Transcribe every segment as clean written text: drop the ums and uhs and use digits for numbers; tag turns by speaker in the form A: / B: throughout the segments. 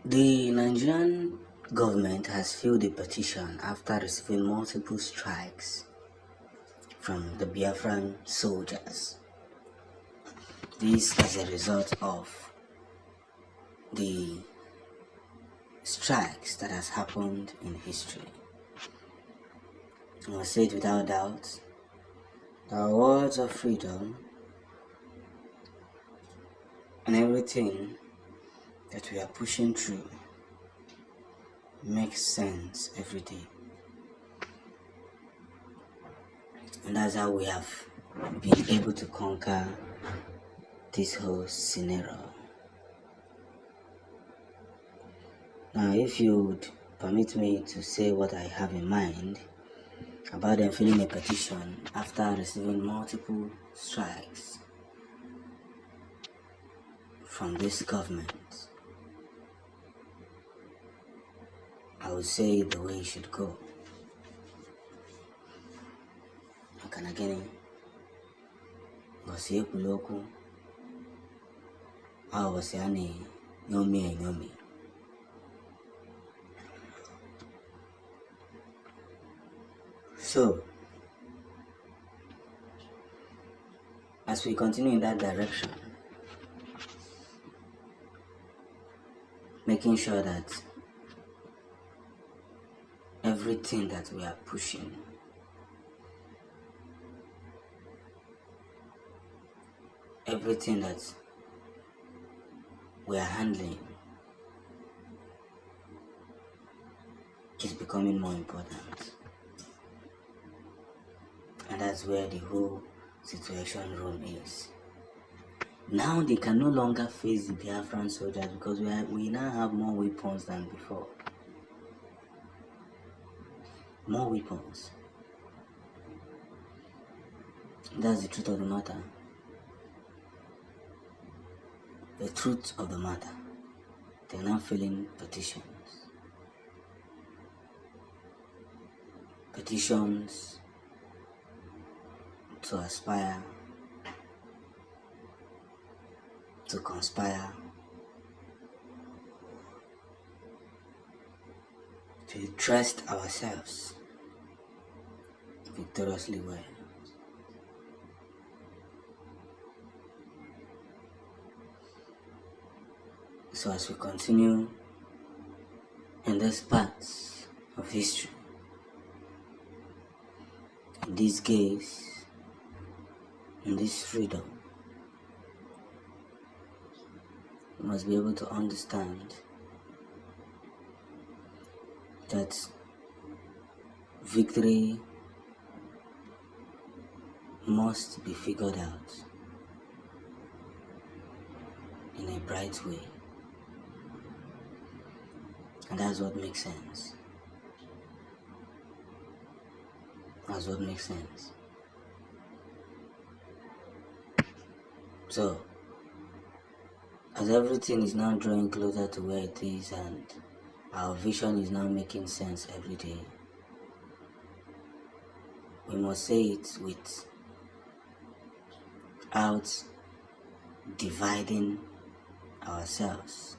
A: The Nigerian government has filed a petition after receiving multiple strikes from the Biafran soldiers. This as a result of the strikes that has happened in history. I must say it without doubt, the words of freedom and everything that we are pushing through makes sense every day. And that's how we have been able to conquer this whole scenario. Now, if you would permit me to say what I have in mind about them filing a petition after receiving multiple strikes from this government, I would say the way it should go. Makana gini, gosi ekwuloku, awo gosi ani nyomi. So, as we continue in that direction, making sure that everything that we are pushing everything that we are handling is becoming more important. And that's where the whole situation room is. Now they can no longer face the Biafran soldiers because we now have more weapons than before. More weapons. That's the truth of the matter. The truth of the matter. They're now filing petitions. Petitions to aspire, to conspire, to trust ourselves victoriously well. So as we continue in this part of history, in this gaze, in this freedom, we must be able to understand that victory must be figured out in a bright way. And that's what makes sense. That's what makes sense. So, as everything is now drawing closer to where it is and our vision is now making sense every day, we must say it without dividing ourselves.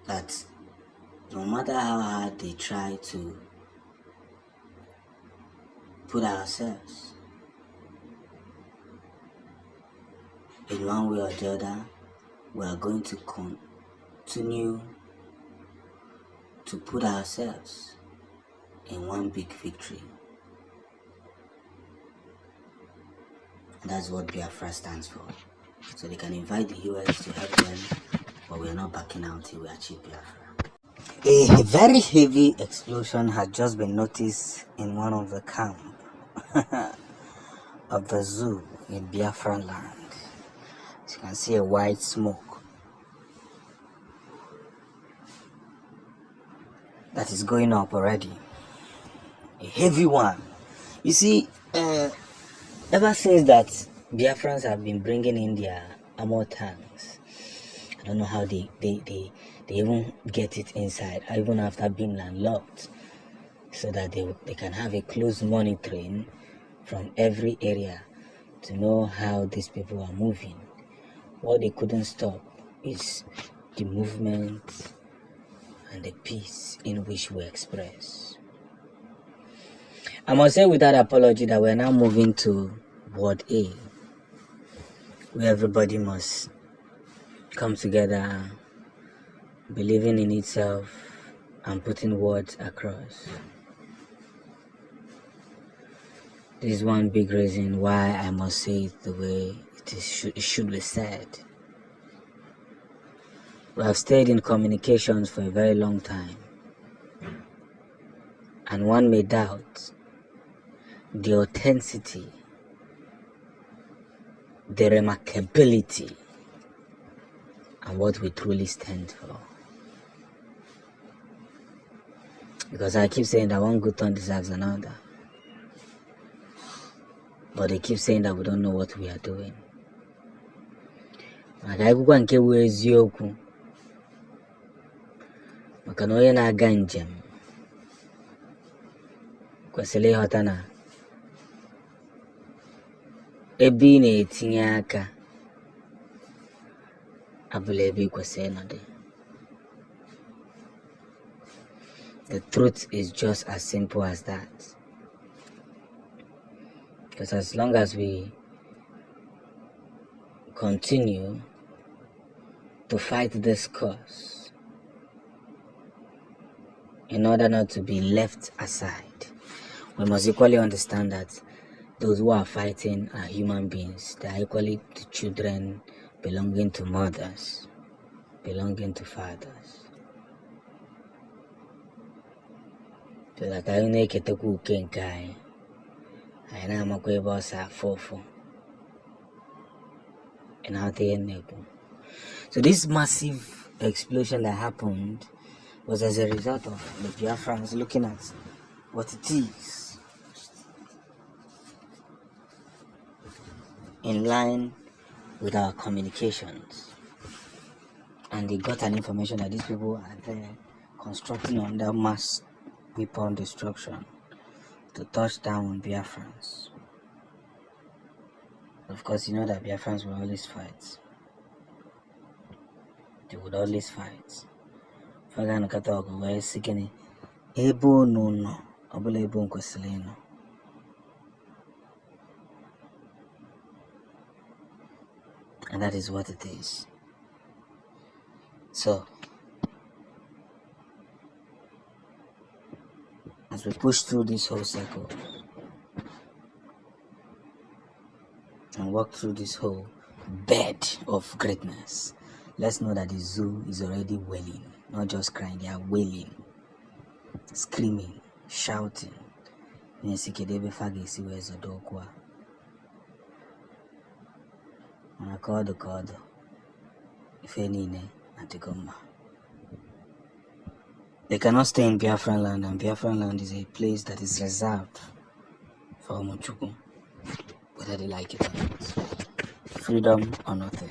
A: That no matter how hard they try to put ourselves in one way or the other, we are going to continue to put ourselves in one big victory. And that's what Biafra stands for. So they can invite the US to help them, but we are not backing out till we achieve Biafra. A very heavy explosion had just been noticed in one of the camps of the zoo in Biafran land. As you can see, a white smoke that is going up already. A heavy one. You see, ever since that Biafrans have been bringing in their armor tanks, I don't know how they even get it inside, even after being landlocked, so that they can have a close monitoring from every area to know how these people are moving. What they couldn't stop is the movement and the peace in which we express. I must say without apology that we're now moving to Ward A, where everybody must come together, believing in itself and putting words across. This is one big reason why I must say it the way it should be said. We have stayed in communications for a very long time, and one may doubt the authenticity, the remarkability, and what we truly stand for. Because I keep saying that one good turn deserves another. But they keep saying that we don't know what we are doing. Maka akwụkwọ nke bụ eziokwu, maka na onye na-aga njem kwesịrị ịghọta na ebe ị na-etinye aka abụla ebe ị kwesịrị ịnọdụ. The truth is just as simple as that. Because as long as we continue to fight this cause in order not to be left aside, we must equally understand that those who are fighting are human beings. They are equally the children belonging to mothers, belonging to fathers. So like I na-eketekwa uke nke anyị na-amakwa ebe ọ sa afọ ụfụ. So this massive explosion that happened was as a result of the Biafrans looking at what it is in line with our communications, and they got an information that these people are there constructing under mass weapon destruction to touch down on Biafrans. Of course, you know that Biafrans will always fight. They would always fight. And that is what it is. So, as we push through this whole cycle and walk through this whole bed of greatness, let's know that the zoo is already wailing, not just crying, they are wailing, screaming, shouting. They cannot stay in Biafran land, and Biafran land is a place that is reserved for Omochukwu, whether they like it or not. Freedom or nothing.